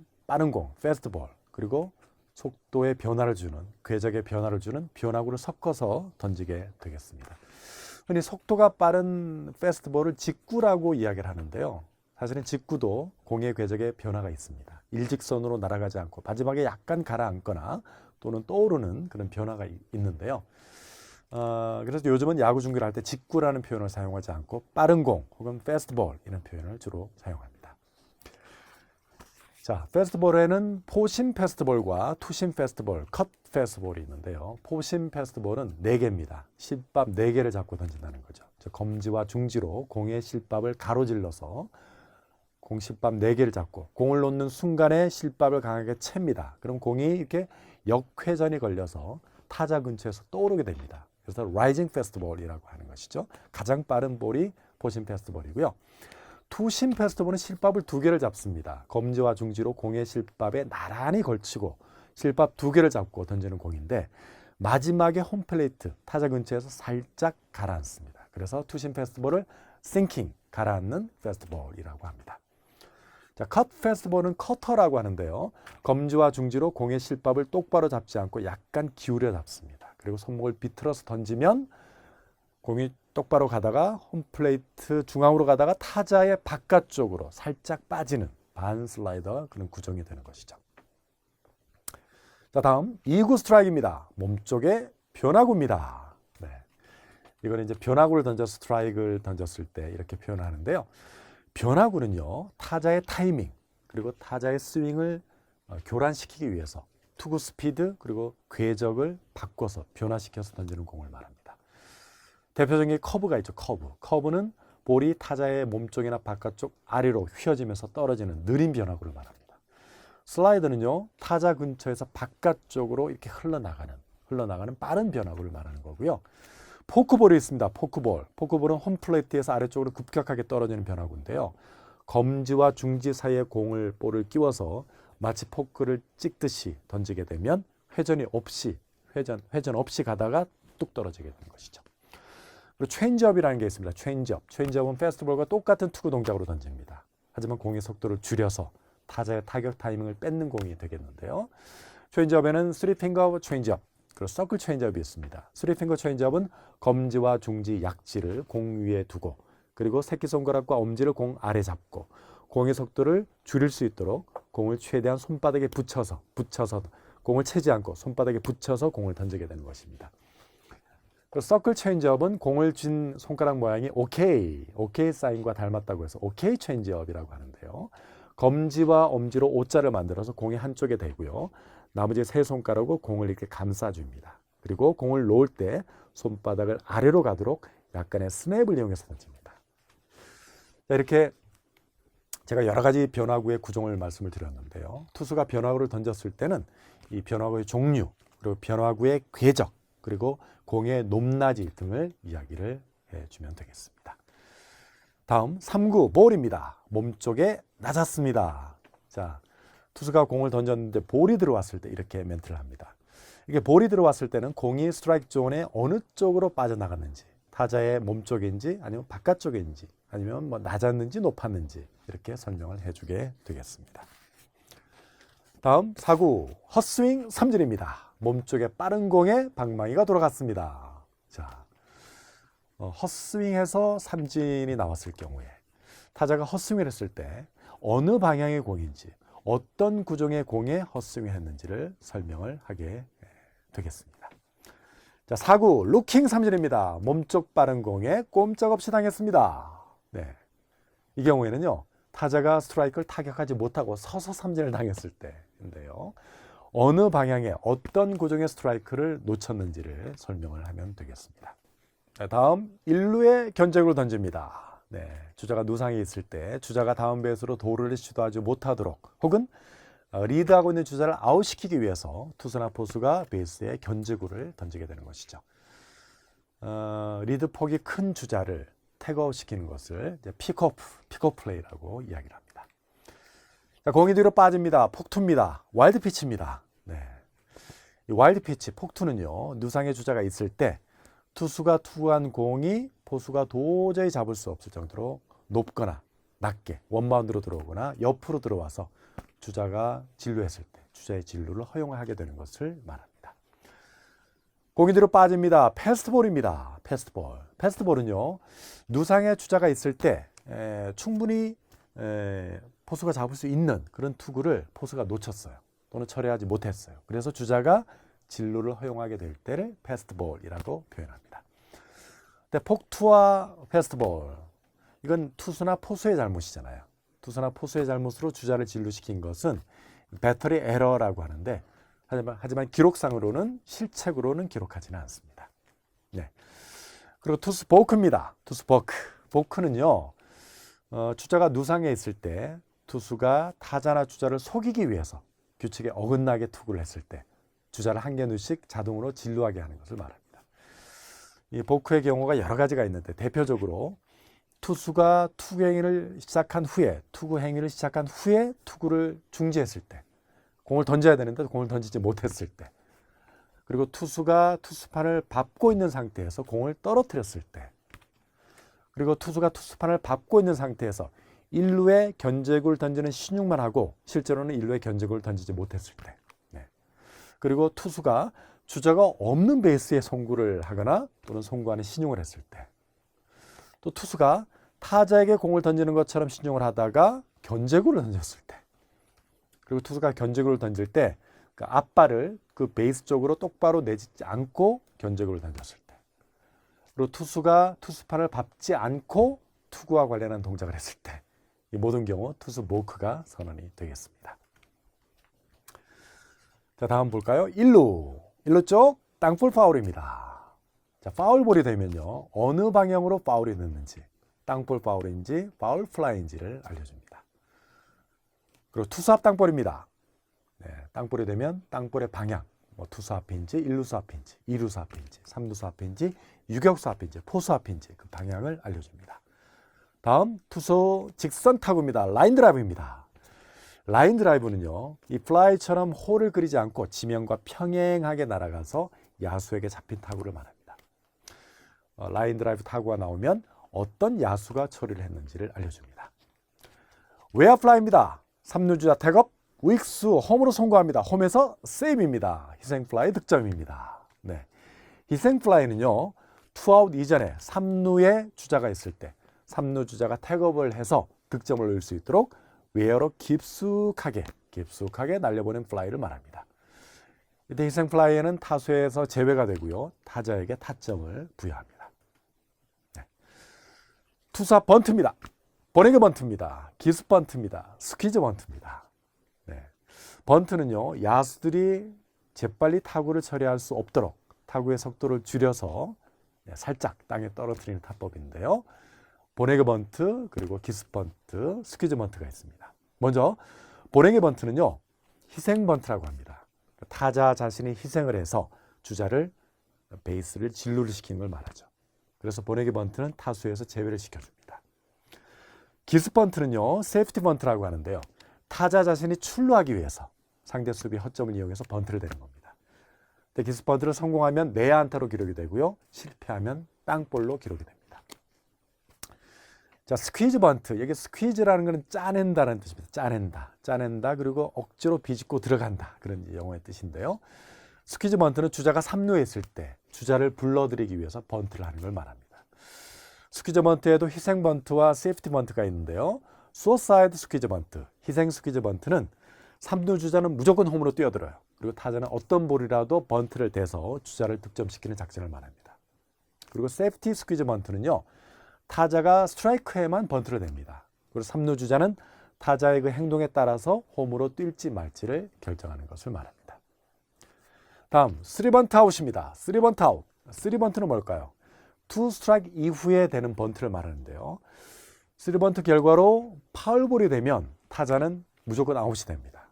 공, 패스트볼, 그리고 속도의 변화를 주는, 궤적의 변화를 주는 변화구를 섞어서 던지게 되겠습니다. 흔히 속도가 빠른 패스트볼을 직구라고 이야기를 하는데요. 사실은 직구도 공의 궤적에 변화가 있습니다. 일직선으로 날아가지 않고 마지막에 약간 가라앉거나 또는 떠오르는 그런 변화가 있는데요. 그래서 요즘은 야구 중계를 할 때 직구라는 표현을 사용하지 않고 빠른 공 혹은 패스트볼 이런 표현을 주로 사용합니다. 자, 패스트볼에는 포심 패스트볼과 투심 패스트볼, 컷 패스트볼이 있는데요. 포심 패스트볼은 4개입니다. 실밥 4개를 잡고 던진다는 거죠. 즉 검지와 중지로 공의 실밥을 가로질러서 공 실밥 4개를 잡고 공을 놓는 순간에 실밥을 강하게 챕니다. 그럼 공이 이렇게 역회전이 걸려서 타자 근처에서 떠오르게 됩니다. 그래서 라이징 패스트볼이라고 하는 것이죠. 가장 빠른 볼이 포심 패스트볼이고요. 투심 패스트볼은 실밥을 2개를 잡습니다. 검지와 중지로 공의 실밥에 나란히 걸치고 실밥 2개를 잡고 던지는 공인데 마지막에 홈플레이트 타자 근처에서 살짝 가라앉습니다. 그래서 투심 패스트볼을 싱킹, 가라앉는 패스트볼이라고 합니다. 자, 컷 패스트볼은 커터라고 하는데요. 검지와 중지로 공의 실밥을 똑바로 잡지 않고 약간 기울여 잡습니다. 그리고 손목을 비틀어서 던지면 공이 똑바로 가다가 홈플레이트 중앙으로 가다가 타자의 바깥쪽으로 살짝 빠지는 반 슬라이더 그런 구종이 되는 것이죠. 자, 다음 2구 스트라이크입니다. 몸쪽에 변화구입니다. 네. 이거는 이제 변화구를 던져서 스트라이크를 던졌을 때 이렇게 표현하는데요. 변화구는요, 타자의 타이밍 그리고 타자의 스윙을 교란시키기 위해서 투구 스피드 그리고 궤적을 바꿔서 변화시켜서 던지는 공을 말합니다. 대표적인 커브가 있죠. 커브는 볼이 타자의 몸쪽이나 바깥쪽 아래로 휘어지면서 떨어지는 느린 변화구를 말합니다. 슬라이더는요, 타자 근처에서 바깥쪽으로 이렇게 흘러나가는 빠른 변화구를 말하는 거고요. 포크볼이 있습니다. 포크볼은 홈플레이트에서 아래쪽으로 급격하게 떨어지는 변화구인데요. 검지와 중지 사이에 볼을 끼워서 마치 포크를 찍듯이 던지게 되면 회전 없이 가다가 뚝 떨어지게 되는 것이죠. 그리고 체인지업이라는 게 있습니다. 체인지업은 패스트볼과 똑같은 투구 동작으로 던집니다. 하지만 공의 속도를 줄여서 타자의 타격 타이밍을 뺏는 공이 되겠는데요. 체인지업에는 3핑거 체인지업, 그리고 서클 체인지업이 있습니다. 3핑거 체인지업은 검지와 중지, 약지를 공 위에 두고 그리고 새끼손가락과 엄지를 공 아래 잡고 공의 속도를 줄일 수 있도록 공을 최대한 손바닥에 붙여서 공을 채지 않고 손바닥에 붙여서 공을 던지게 되는 것입니다. 그 서클 체인지업은 공을 쥔 손가락 모양이 오케이 사인과 닮았다고 해서 오케이 체인지업이라고 하는데요. 검지와 엄지로 O자를 만들어서 공이 한쪽에 대고요. 나머지 세 손가락으로 공을 이렇게 감싸줍니다. 그리고 공을 놓을 때 손바닥을 아래로 가도록 약간의 스냅을 이용해서 던집니다. 자, 이렇게 제가 여러 가지 변화구의 구종을 말씀을 드렸는데요. 투수가 변화구를 던졌을 때는 이 변화구의 종류, 그리고 변화구의 궤적, 그리고 공의 높낮이 등을 이야기를 해주면 되겠습니다. 다음 3구 볼입니다. 몸쪽에 낮았습니다. 자, 투수가 공을 던졌는데 볼이 들어왔을 때 이렇게 멘트를 합니다. 이게 볼이 들어왔을 때는 공이 스트라이크 존에 어느 쪽으로 빠져나갔는지, 타자의 몸쪽인지 아니면 바깥쪽인지 아니면 뭐 낮았는지 높았는지 이렇게 설명을 해주게 되겠습니다. 다음 4구 헛스윙 삼진입니다. 몸쪽에 빠른 공에 방망이가 돌아갔습니다. 자, 헛스윙해서 삼진이 나왔을 경우에 타자가 헛스윙을 했을 때 어느 방향의 공인지 어떤 구종의 공에 헛스윙을 했는지를 설명을 하게 되겠습니다. 자, 4구 루킹 삼진입니다. 몸쪽 빠른 공에 꼼짝없이 당했습니다. 네, 이 경우에는요. 타자가 스트라이크를 타격하지 못하고 서서 삼진을 당했을 때인데요. 어느 방향에 어떤 구종의 스트라이크를 놓쳤는지를 설명을 하면 되겠습니다. 자, 다음 1루에 견제구를 던집니다. 네, 주자가 누상이 있을 때 주자가 다음 베이스로 도루를 시도하지 못하도록 혹은 리드하고 있는 주자를 아웃시키기 위해서 투수나 포수가 베이스에 견제구를 던지게 되는 것이죠. 리드 폭이 큰 주자를 태그아웃시키는 것을 이제 픽업 플레이라고 이야기를 합니다. 자, 공이 뒤로 빠집니다. 폭투입니다. 와일드 피치입니다. 네. 이 와일드 피치, 폭투는요, 누상의 주자가 있을 때 투수가 투구한 공이 포수가 도저히 잡을 수 없을 정도로 높거나 낮게 원바운드로 들어오거나 옆으로 들어와서 주자가 진루했을 때 주자의 진루를 허용하게 되는 것을 말합니다. 공이 뒤로 빠집니다. 패스트볼입니다. 패스트볼은요, 누상의 주자가 있을 때 충분히 포수가 잡을 수 있는 그런 투구를 포수가 놓쳤어요. 또는 처리하지 못했어요. 그래서 주자가 진루를 허용하게 될 때를 패스트볼이라고 표현합니다. 근데 폭투와 패스트볼, 이건 투수나 포수의 잘못이잖아요. 투수나 포수의 잘못으로 주자를 진루시킨 것은 배터리 에러라고 하는데 하지만 기록상으로는 실책으로는 기록하지는 않습니다. 네. 그리고 투수 보크입니다. 투수 보크는요, 주자가 누상해 있을 때 투수가 타자나 주자를 속이기 위해서 규칙에 어긋나게 투구를 했을 때 주자를 한 개누씩 자동으로 진루하게 하는 것을 말합니다. 이 보크의 경우가 여러 가지가 있는데 대표적으로 투수가 투구 행위를 시작한 후에 투구를 중지했을 때, 공을 던져야 되는데 공을 던지지 못했을 때, 그리고 투수가 투수판을 밟고 있는 상태에서 공을 떨어뜨렸을 때, 그리고 투수가 투수판을 밟고 있는 상태에서 1루에 견제구를 던지는 신용만 하고 실제로는 1루에 견제구를 던지지 못했을 때, 네. 그리고 투수가 주자가 없는 베이스에 송구를 하거나 또는 송구하는 신용을 했을 때, 또 투수가 타자에게 공을 던지는 것처럼 신용을 하다가 견제구를 던졌을 때, 그리고 투수가 견제구를 던질 때 그 앞발을 그 베이스 쪽으로 똑바로 내딛지 않고 견제구를 던졌을 때, 그리고 투수가 투수판을 밟지 않고 투구와 관련한 동작을 했을 때, 이 모든 경우 투수 모크가 선언이 되겠습니다. 자, 다음 볼까요? 1루 쪽 땅볼 파울입니다. 자, 파울볼이 되면요, 어느 방향으로 파울이 넣는지, 땅볼 파울인지 파울 플라이인지를 알려줍니다. 그리고 투수 앞 땅볼입니다. 네, 땅볼이 되면 땅볼의 방향, 투수 앞인지 1루수 앞인지 2루수 앞인지 3루수 앞인지 유격수 앞인지 포수 앞인지 그 방향을 알려줍니다. 다음 투수 직선 타구입니다. 라인 드라이브입니다. 라인 드라이브는요, 이 플라이처럼 홀을 그리지 않고 지면과 평행하게 날아가서 야수에게 잡힌 타구를 말합니다. 라인 드라이브 타구가 나오면 어떤 야수가 처리를 했는지를 알려줍니다. 외야 플라이입니다. 3루 주자 태업, 우익수 홈으로 송구합니다. 홈에서 세이브입니다. 희생 플라이 득점입니다. 네, 희생 플라이는요, 투아웃 이전에 3루에 주자가 있을 때 3루 주자가 태업을 해서 득점을 넣을 수 있도록 외야로 깊숙하게 깊숙하게 날려보낸 플라이를 말합니다. 이때 희생 플라이에는 타수에서 제외가 되고요. 타자에게 타점을 부여합니다. 네. 투사 번트입니다. 번에게 번트입니다. 기습 번트입니다. 스퀴즈 번트입니다. 네. 번트는요, 야수들이 재빨리 타구를 처리할 수 없도록 타구의 속도를 줄여서 살짝 땅에 떨어뜨리는 타법인데요. 번에게 번트, 그리고 기습 번트, 스퀴즈 번트가 있습니다. 먼저 번에게 번트는요, 희생 번트라고 합니다. 타자 자신이 희생을 해서 주자를 베이스를 진루를 시키는 걸 말하죠. 그래서 번에게 번트는 타수에서 제외를 시켜줍니다. 기습 번트는요, 세이프티 번트라고 하는데요. 타자 자신이 출루하기 위해서 상대 수비 허점을 이용해서 번트를 대는 겁니다. 기습 번트를 성공하면 내야 안타로 기록이 되고요. 실패하면 땅볼로 기록이 됩니다. 자, 스퀴즈 번트. 여기 스퀴즈라는 것은 짜낸다는 뜻입니다. 짜낸다. 그리고 억지로 비집고 들어간다. 그런 영어의 뜻인데요. 스퀴즈 번트는 주자가 3루에 있을 때 주자를 불러들이기 위해서 번트를 하는 걸 말합니다. 스퀴즈 번트에도 희생 번트와 세이프티 번트가 있는데요. 수어사이드 스퀴즈 번트, 희생 스퀴즈 번트는 3루 주자는 무조건 홈으로 뛰어들어요. 그리고 타자는 어떤 볼이라도 번트를 대서 주자를 득점시키는 작전을 말합니다. 그리고 세이프티 스퀴즈 번트는요, 타자가 스트라이크에만 번트를 냅니다. 그리고 3루 주자는 타자의 그 행동에 따라서 홈으로 뛸지 말지를 결정하는 것을 말합니다. 다음 3번트 아웃입니다. 3번트 아웃. 3번트는 뭘까요? 2 스트라이크 이후에 되는 번트를 말하는데요. 3번트 결과로 파울볼이 되면 타자는 무조건 아웃이 됩니다.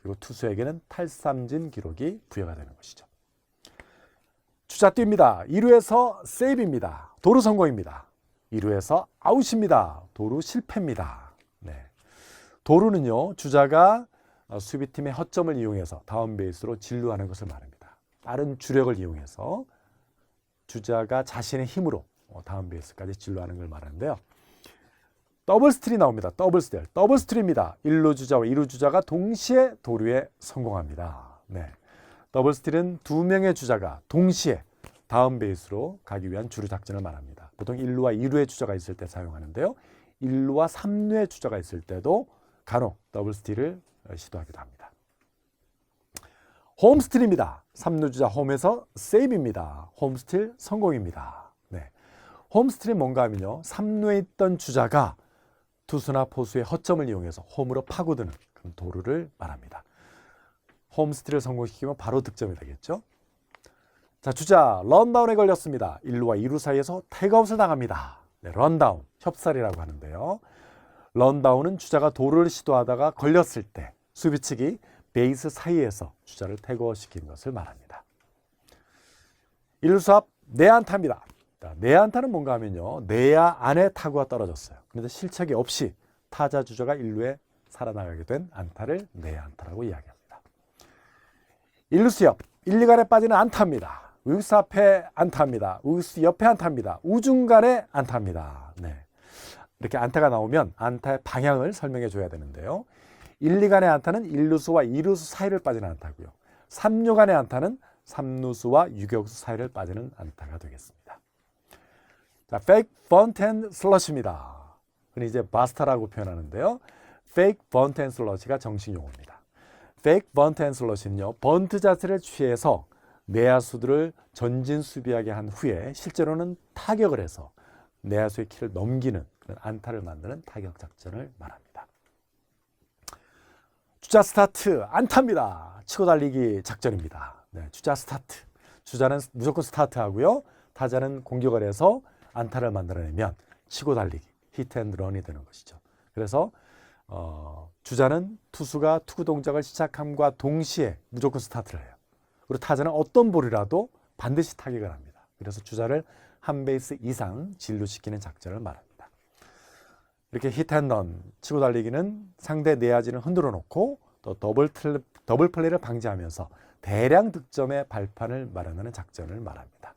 그리고 투수에게는 탈삼진 기록이 부여가 되는 것이죠. 주자 뜁니다. 2루에서 세이브입니다. 도루 성공입니다. 2루에서 아웃입니다. 도루 실패입니다. 네. 도루는요, 주자가 수비팀의 허점을 이용해서 다운 베이스로 진루하는 것을 말합니다. 빠른 주력을 이용해서 주자가 자신의 힘으로 다운 베이스까지 진루하는 걸 말하는데요. 더블 스틸이 나옵니다. 더블 스틸입니다. 1루 주자와 2루 주자가 동시에 도루에 성공합니다. 네. 더블 스틸은 2명의 주자가 동시에 다운 베이스로 가기 위한 주루 작전을 말합니다. 보통 1루와 2루의 주자가 있을 때 사용하는데요. 1루와 3루의 주자가 있을 때도 간혹 더블 스틸을 시도하기도 합니다. 홈 스틸입니다. 3루 주자 홈에서 세이브입니다. 홈 스틸 성공입니다. 네. 홈 스틸이 뭔가 하면요, 3루에 있던 주자가 투수나 포수의 허점을 이용해서 홈으로 파고드는 그런 도루를 말합니다. 홈 스틸을 성공시키면 바로 득점이 되겠죠. 자, 주자 런다운에 걸렸습니다. 1루와 2루 사이에서 태그아웃을 당합니다. 네, 런다운, 협살이라고 하는데요. 런다운은 주자가 도루를 시도하다가 걸렸을 때 수비 측이 베이스 사이에서 주자를 태그아웃시키는 것을 말합니다. 1루수 앞 내안타입니다. 내안타는 뭔가 하면요, 내야 안에 타구가 떨어졌어요. 그런데 실책이 없이 타자 주자가 1루에 살아나가게 된 안타를 내안타라고 이야기합니다. 1루수 옆 1, 2간에 빠지는 안타입니다. 우익수 앞에 안타입니다. 우익수 옆에 안타입니다. 우중간에 안타입니다. 네. 이렇게 안타가 나오면 안타의 방향을 설명해 줘야 되는데요. 1, 2간의 안타는 1루수와 2루수 사이를 빠지는 안타고요. 3루간의 안타는 3루수와 유격수 사이를 빠지는 안타가 되겠습니다. 자, fake bunt and slush입니다. 흔히 이제 바스타라고 표현하는데요. fake bunt and slush가 정식 용어입니다. fake bunt and slush는요, 번트 자세를 취해서 내야수들을 전진 수비하게 한 후에 실제로는 타격을 해서 내야수의 키를 넘기는 그런 안타를 만드는 타격 작전을 말합니다. 주자 스타트 안타입니다. 치고 달리기 작전입니다. 네, 주자 스타트. 주자는 무조건 스타트하고요. 타자는 공격을 해서 안타를 만들어내면 치고 달리기, 히트앤런이 되는 것이죠. 그래서 주자는 투수가 투구 동작을 시작함과 동시에 무조건 스타트를 해요. 그리고 타자는 어떤 볼이라도 반드시 타격을 합니다. 그래서 주자를 한 베이스 이상 진루시키는 작전을 말합니다. 이렇게 히트앤런, 치고 달리기는 상대 내야진을 흔들어 놓고 또 더블 플레이를 방지하면서 대량 득점의 발판을 마련하는 작전을 말합니다.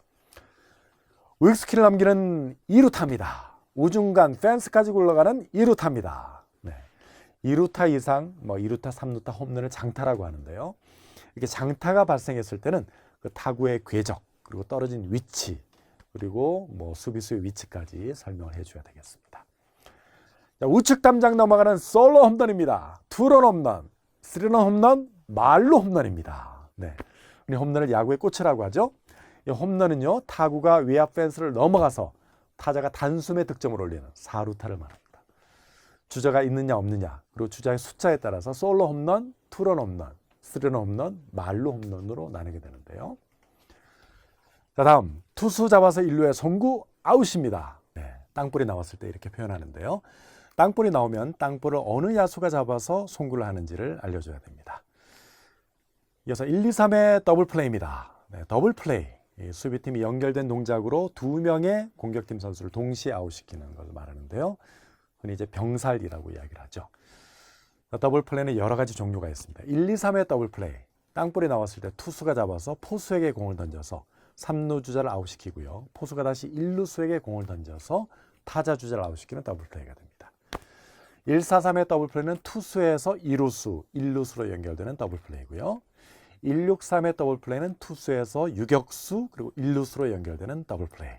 우익수키를 남기는 2루타입니다. 우중간 펜스까지 굴러가는 2루타입니다. 네. 2루타 이상, 2루타, 3루타 홈런을 장타라고 하는데요. 이렇게 장타가 발생했을 때는 그 타구의 궤적, 그리고 떨어진 위치, 그리고 수비수의 위치까지 설명을 해줘야 되겠습니다. 자, 우측 담장 넘어가는 솔로 홈런입니다. 투런 홈런, 스리런 홈런, 말로 홈런입니다. 네. 우리 홈런을 야구의 꽃이라고 하죠. 이 홈런은요, 타구가 외야 펜스를 넘어가서 타자가 단숨에 득점을 올리는 4루타를 말합니다. 주자가 있느냐 없느냐, 그리고 주자의 숫자에 따라서 솔로 홈런, 투런 홈런, 스리런 홈런, 말로 홈런으로 나누게 되는데요. 자, 다음 투수 잡아서 1루에 송구, 아웃입니다. 네, 땅볼이 나왔을 때 이렇게 표현하는데요. 땅볼이 나오면 땅볼을 어느 야수가 잡아서 송구를 하는지를 알려줘야 됩니다. 이어서 1, 2, 3의 더블 플레이입니다. 네, 더블 플레이. 이 수비팀이 연결된 동작으로 2명의 공격팀 선수를 동시에 아웃시키는 걸 말하는데요. 흔히 이제 병살이라고 이야기를 하죠. 더블 플레이는 여러 가지 종류가 있습니다. 1, 2, 3의 더블 플레이. 땅볼이 나왔을 때 투수가 잡아서 포수에게 공을 던져서 3루 주자를 아웃시키고요. 포수가 다시 1루수에게 공을 던져서 타자 주자를 아웃시키는 더블 플레이가 됩니다. 1, 4, 3의 더블 플레이는 투수에서 2루수, 1루수로 연결되는 더블 플레이고요. 1, 6, 3의 더블 플레이는 투수에서 유격수 그리고 1루수로 연결되는 더블 플레이.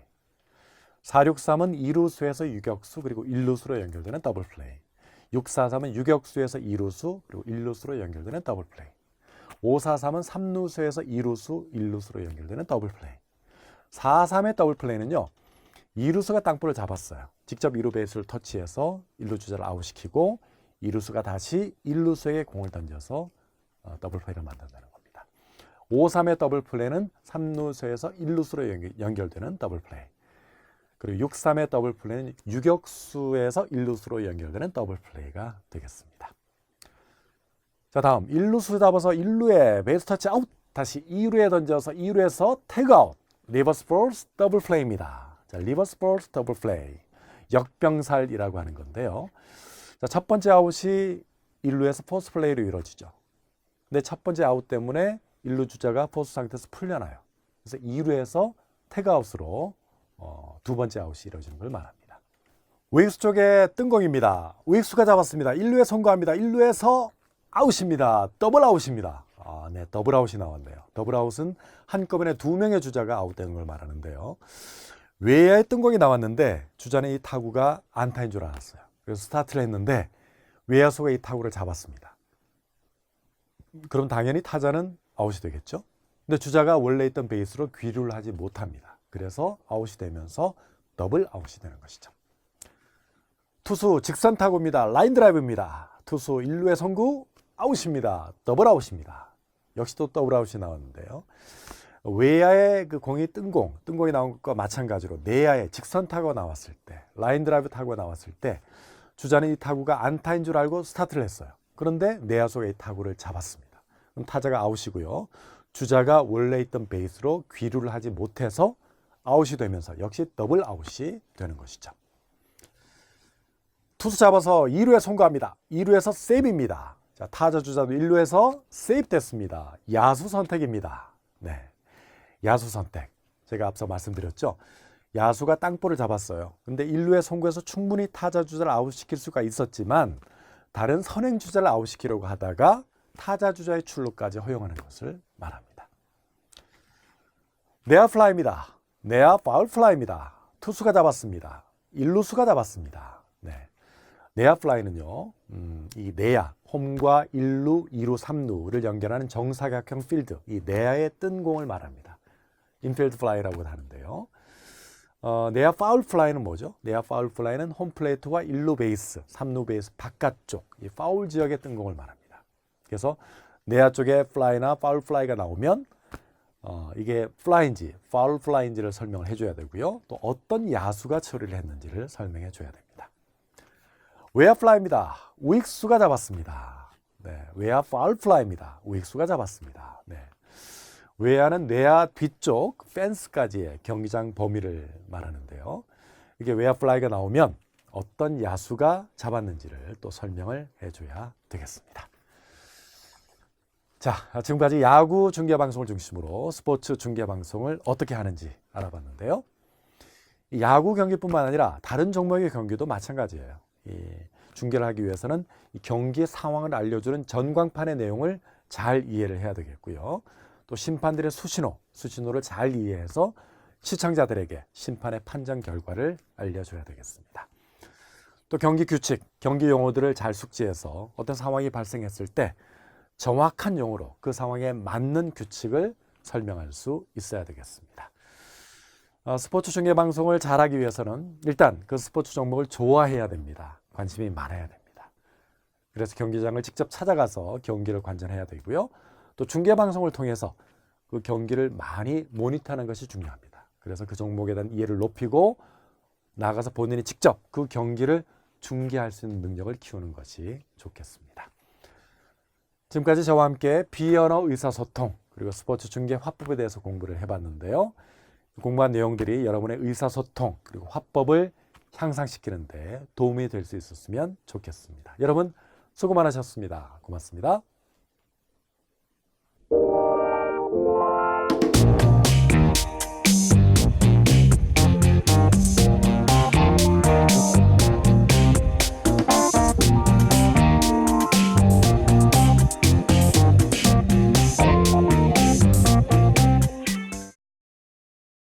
4, 6, 3은 2루수에서 유격수 그리고 1루수로 연결되는 더블 플레이. 6, 4, 3은 유격수에서 2루수 그리고 1루수로 연결되는 더블 플레이. 5, 4, 3은 3루수에서 2루수, 1루수로 연결되는 더블 플레이. 4, 3의 더블 플레이는요, 2루수가 땅볼을 잡았어요. 직접 2루 베이스를 터치해서 1루 주자를 아웃시키고 2루수가 다시 1루수에게 공을 던져서 더블 플레이를 만든다는 겁니다. 5, 3의 더블 플레이는 3루수에서 1루수로 연결되는 더블 플레이. 그리고 6, 3의 더블 플레이는 유격수에서 1루수로 연결되는 더블 플레이가 되겠습니다. 자, 다음 1루수 잡아서 1루에 베이스 터치 아웃, 다시 2루에 던져서 2루에서 태그아웃, 리버스 포스 더블 플레이입니다. 자, 리버스 포스 더블 플레이, 역병살이라고 하는 건데요. 자, 첫 번째 아웃이 1루에서 포스 플레이로 이루어지죠. 근데 첫 번째 아웃 때문에 1루 주자가 포수 상태에서 풀려나요. 그래서 2루에서 태그아웃으로 두 번째 아웃이 이루어지는 걸 말합니다. 우익수 쪽에 뜬공입니다. 우익수가 잡았습니다. 1루에 송구합니다. 1루에서 아웃입니다. 더블 아웃입니다. 네, 더블 아웃이 나왔네요. 더블 아웃은 한꺼번에 2명의 주자가 아웃되는 걸 말하는데요. 외야에 뜬공이 나왔는데 주자는 이 타구가 안타인 줄 알았어요. 그래서 스타트를 했는데 외야수가 이 타구를 잡았습니다. 그럼 당연히 타자는 아웃이 되겠죠. 근데 주자가 원래 있던 베이스로 귀류를 하지 못합니다. 그래서 아웃이 되면서 더블 아웃이 되는 것이죠. 투수 직선 타구입니다. 라인 드라이브입니다. 투수 1루에 송구, 아웃입니다. 더블 아웃입니다. 역시 또 더블 아웃이 나왔는데요. 외야에 그 공이 뜬공이 나온 것과 마찬가지로 내야에 직선 타구가 나왔을 때, 라인 드라이브 타구가 나왔을 때 주자는 이 타구가 안타인 줄 알고 스타트를 했어요. 그런데 내야수가 이 타구를 잡았습니다. 그럼 타자가 아웃이고요. 주자가 원래 있던 베이스로 귀류를 하지 못해서 아웃이 되면서 역시 더블 아웃이 되는 것이죠. 투수 잡아서 2루에 송구합니다. 2루에서 세이브입니다. 자, 타자 주자도 1루에서 세이브 됐습니다. 야수 선택입니다. 네, 야수 선택. 제가 앞서 말씀드렸죠. 야수가 땅볼을 잡았어요. 근데 1루에 송구해서 충분히 타자 주자를 아웃시킬 수가 있었지만 다른 선행 주자를 아웃시키려고 하다가 타자 주자의 출루까지 허용하는 것을 말합니다. 내야 플라이입니다. 내야 파울 플라이입니다. 투수가 잡았습니다. 1루수가 잡았습니다. 네. 내야 플라이는요, 이 내야, 홈과 1루, 2루, 3루를 연결하는 정사각형 필드, 이 내야에 뜬 공을 말합니다. 인필드 플라이라고 하는데요. 내야 파울 플라이는 뭐죠? 내야 파울 플라이는 홈플레이트와 1루 베이스, 3루 베이스 바깥쪽, 이 파울 지역에 뜬 공을 말합니다. 그래서 내야 쪽에 플라이나 파울 플라이가 나오면 이게 플라이인지 파울 플라이인지를 설명을 해줘야 되고요. 또 어떤 야수가 처리를 했는지를 설명해 줘야 됩니다. 외야 플라이입니다. 우익수가 잡았습니다. 네, 외야 파울 플라이입니다. 우익수가 잡았습니다. 네. 외야는 내야 뒤쪽 펜스까지의 경기장 범위를 말하는데요. 이게 외야 플라이가 나오면 어떤 야수가 잡았는지를 또 설명을 해줘야 되겠습니다. 자, 지금까지 야구 중계 방송을 중심으로 스포츠 중계 방송을 어떻게 하는지 알아봤는데요. 야구 경기뿐만 아니라 다른 종목의 경기도 마찬가지예요. 이 중계를 하기 위해서는 이 경기의 상황을 알려주는 전광판의 내용을 잘 이해를 해야 되겠고요. 또 심판들의 수신호를 잘 이해해서 시청자들에게 심판의 판정 결과를 알려줘야 되겠습니다. 또 경기 규칙, 경기 용어들을 잘 숙지해서 어떤 상황이 발생했을 때 정확한 용어로 그 상황에 맞는 규칙을 설명할 수 있어야 되겠습니다. 스포츠 중계 방송을 잘하기 위해서는 일단 그 스포츠 종목을 좋아해야 됩니다. 관심이 많아야 됩니다. 그래서 경기장을 직접 찾아가서 경기를 관전해야 되고요. 또 중계 방송을 통해서 그 경기를 많이 모니터하는 것이 중요합니다. 그래서 그 종목에 대한 이해를 높이고 나가서 본인이 직접 그 경기를 중계할 수 있는 능력을 키우는 것이 좋겠습니다. 지금까지 저와 함께 비언어 의사소통 그리고 스포츠 중계 화법에 대해서 공부를 해봤는데요. 공부한 내용들이 여러분의 의사소통 그리고 화법을 향상시키는 데 도움이 될 수 있었으면 좋겠습니다. 여러분 수고 많으셨습니다. 고맙습니다.